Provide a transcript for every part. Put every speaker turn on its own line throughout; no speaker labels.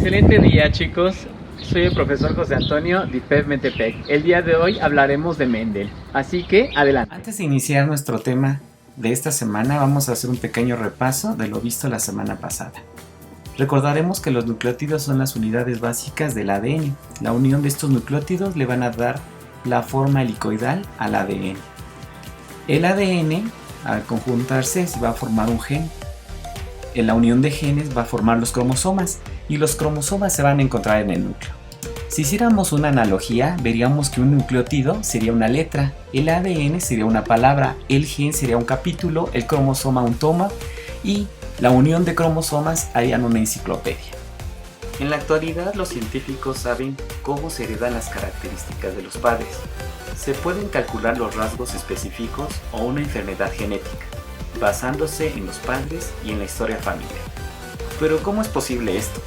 Excelente día, chicos. Soy el profesor José Antonio de IPEF Metepec. El día de hoy hablaremos de Mendel, así que adelante.
Antes de iniciar nuestro tema de esta semana, vamos a hacer un pequeño repaso de lo visto la semana pasada. Recordaremos que los nucleótidos son las unidades básicas del ADN. La unión de estos nucleótidos le van a dar la forma helicoidal al ADN. El ADN, al conjuntarse, se va a formar un gen. En la unión de genes va a formar los cromosomas, y los cromosomas se van a encontrar en el núcleo. Si hiciéramos una analogía, veríamos que un nucleótido sería una letra, el ADN sería una palabra, el gen sería un capítulo, el cromosoma un tomo y la unión de cromosomas harían una enciclopedia. En la actualidad, los científicos saben cómo se heredan las características de los padres. Se pueden calcular los rasgos específicos o una enfermedad genética, basándose en los padres y en la historia familiar. Pero ¿cómo es posible esto?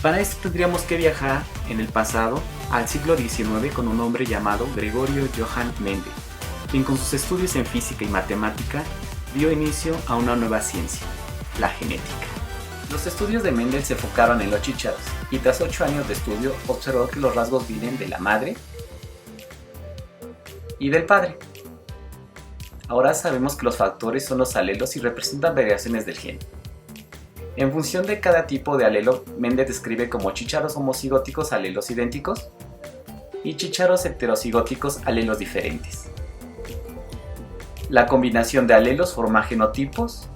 Para esto tendríamos que viajar en el pasado al siglo XIX con un hombre llamado Gregorio Johann Mendel, quien con sus estudios en física y matemática dio inicio a una nueva ciencia, la genética. Los estudios de Mendel se enfocaron en los chícharos y tras 8 años de estudio observó que los rasgos vienen de la madre y del padre. Ahora sabemos que los factores son los alelos y representan variaciones del gen. En función de cada tipo de alelo, Mendel describe como chícharos homocigóticos alelos idénticos y chícharos heterocigóticos alelos diferentes. La combinación de alelos forma genotipos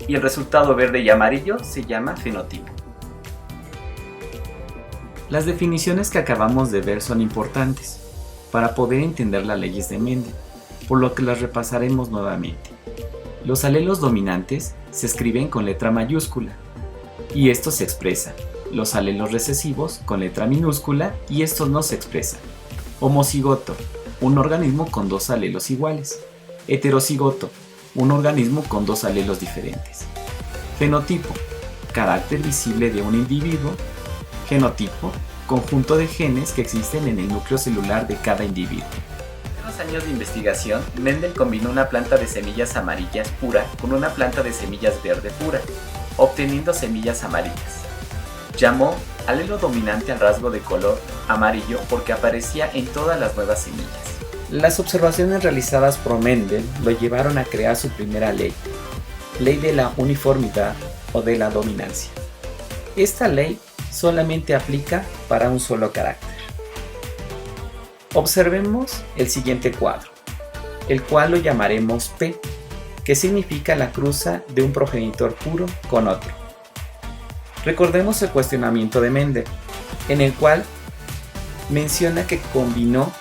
y el resultado verde y amarillo se llama fenotipo. Las definiciones que acabamos de ver son importantes para poder entender las leyes de Mendel, por lo que las repasaremos nuevamente. Los alelos dominantes se escriben con letra mayúscula y estos se expresan. Los alelos recesivos con letra minúscula y estos no se expresan. Homocigoto, un organismo con dos alelos iguales. Heterocigoto, un organismo con dos alelos diferentes. Fenotipo, carácter visible de un individuo. Genotipo, conjunto de genes que existen en el núcleo celular de cada individuo. Años de investigación, Mendel combinó una planta de semillas amarillas pura con una planta de semillas verde pura, obteniendo semillas amarillas. Llamó alelo dominante al rasgo de color amarillo porque aparecía en todas las nuevas semillas. Las observaciones realizadas por Mendel lo llevaron a crear su primera ley, ley de la uniformidad o de la dominancia. Esta ley solamente aplica para un solo carácter. Observemos el siguiente cuadro, el cual lo llamaremos P, que significa la cruza de un progenitor puro con otro. Recordemos el cuestionamiento de Mendel, en el cual menciona que combinó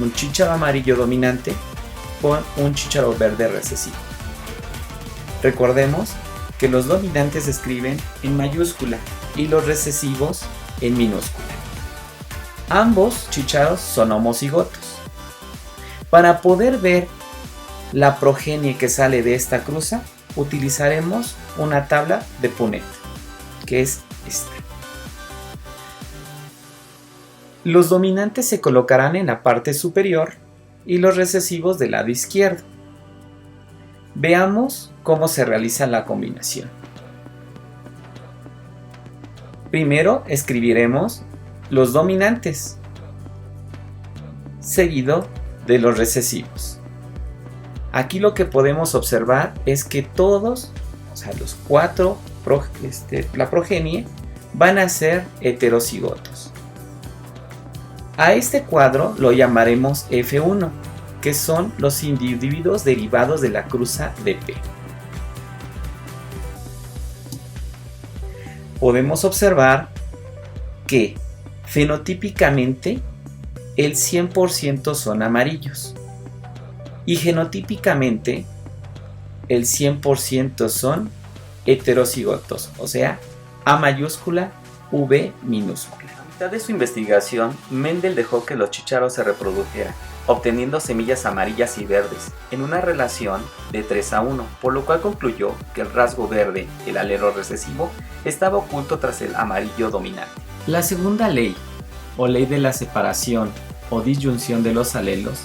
un chícharo amarillo dominante con un chícharo verde recesivo. Recordemos que los dominantes se escriben en mayúscula y los recesivos en minúscula. Ambos chícharos son homocigotos. Para poder ver la progenie que sale de esta cruza, utilizaremos una tabla de Punnett, que es esta. Los dominantes se colocarán en la parte superior y los recesivos del lado izquierdo. Veamos cómo se realiza la combinación. Primero escribiremos los dominantes, seguido de los recesivos. Aquí lo que podemos observar es que todos, o sea, los cuatro, la progenie, van a ser heterocigotos. A este cuadro lo llamaremos F1, que son los individuos derivados de la cruza de P. Podemos observar que fenotípicamente el 100% son amarillos y genotípicamente el 100% son heterocigotos, o sea, A mayúscula, V minúscula. A mitad de su investigación, Mendel dejó que los chícharos se reprodujeran, obteniendo semillas amarillas y verdes en una relación de 3:1, por lo cual concluyó que el rasgo verde, el alelo recesivo, estaba oculto tras el amarillo dominante. La segunda ley, o ley de la separación o disyunción de los alelos,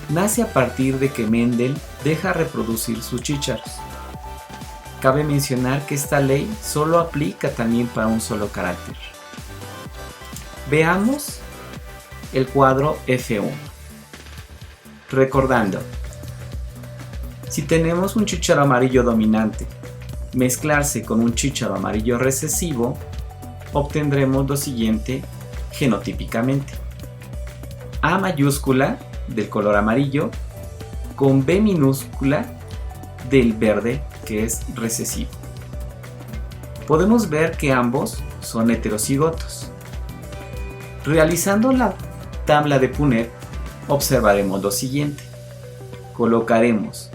nace a partir de que Mendel deja reproducir sus chícharos. Cabe mencionar que esta ley solo aplica también para un solo carácter. Veamos el cuadro F1. Recordando, si tenemos un chícharo amarillo dominante mezclarse con un chícharo amarillo recesivo, obtendremos lo siguiente genotípicamente: A mayúscula del color amarillo con B minúscula del verde, que es recesivo. Podemos ver que ambos son heterocigotos. Realizando la tabla de Punnett, observaremos lo siguiente: colocaremos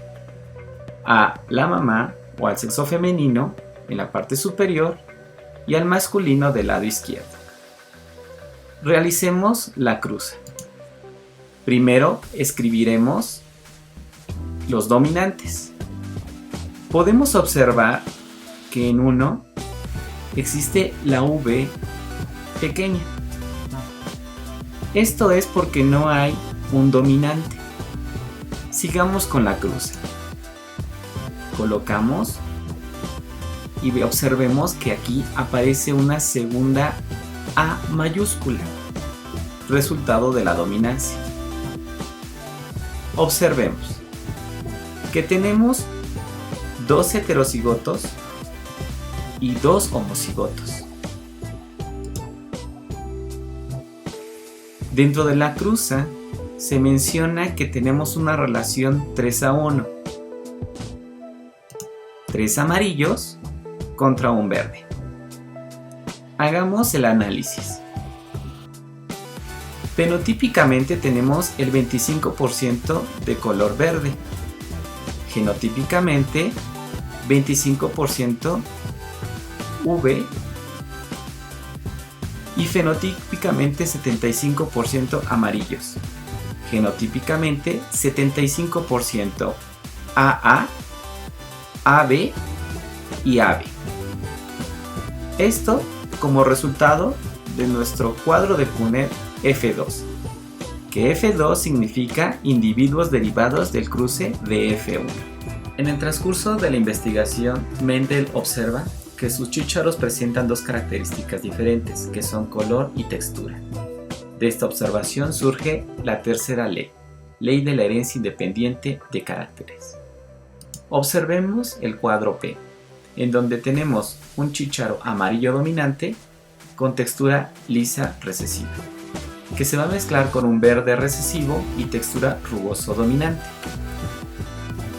a la mamá o al sexo femenino en la parte superior y al masculino del lado izquierdo. Realicemos la cruza. Primero escribiremos los dominantes. Podemos observar que en uno existe la V pequeña. Esto es porque no hay un dominante. Sigamos con la cruza. Colocamos y observemos que aquí aparece una segunda A mayúscula, resultado de la dominancia. Observemos que tenemos dos heterocigotos y dos homocigotos. Dentro de la cruza se menciona que tenemos una relación 3:1. 3 amarillos contra un verde. Hagamos el análisis. Fenotípicamente tenemos el 25% de color verde. Genotípicamente 25% V y fenotípicamente 75% amarillos. Genotípicamente 75% AA, AB y AB. Esto como resultado de nuestro cuadro de Punnett F2, que F2 significa individuos derivados del cruce de F1. En el transcurso de la investigación, Mendel observa que sus chícharos presentan dos características diferentes, que son color y textura. De esta observación surge la tercera ley, ley de la herencia independiente de caracteres. Observemos el cuadro P, en donde tenemos un chícharo amarillo dominante con textura lisa recesiva, que se va a mezclar con un verde recesivo y textura rugoso dominante.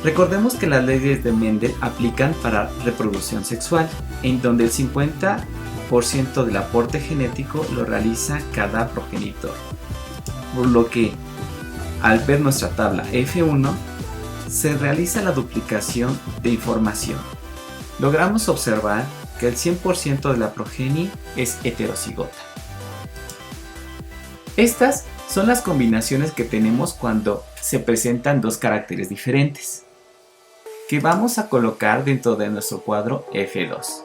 Recordemos que las leyes de Mendel aplican para reproducción sexual, en donde el 50% del aporte genético lo realiza cada progenitor, por lo que al ver nuestra tabla F1 se realiza la duplicación de información. Logramos observar que el 100% de la progenie es heterocigota. Estas son las combinaciones que tenemos cuando se presentan dos caracteres diferentes, que vamos a colocar dentro de nuestro cuadro F2.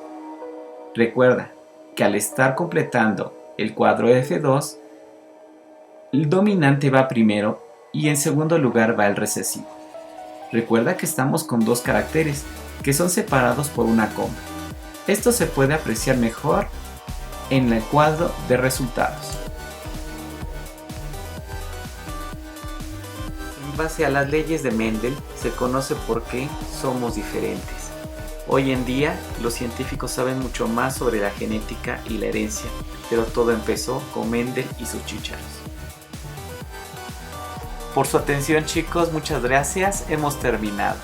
Recuerda que al estar completando el cuadro F2, el dominante va primero y en segundo lugar va el recesivo. Recuerda que estamos con dos caracteres que son separados por una coma. Esto se puede apreciar mejor en el cuadro de resultados. En base a las leyes de Mendel se conoce por qué somos diferentes. Hoy en día los científicos saben mucho más sobre la genética y la herencia, pero todo empezó con Mendel y sus chícharos. Por su atención, chicos, muchas gracias, hemos terminado.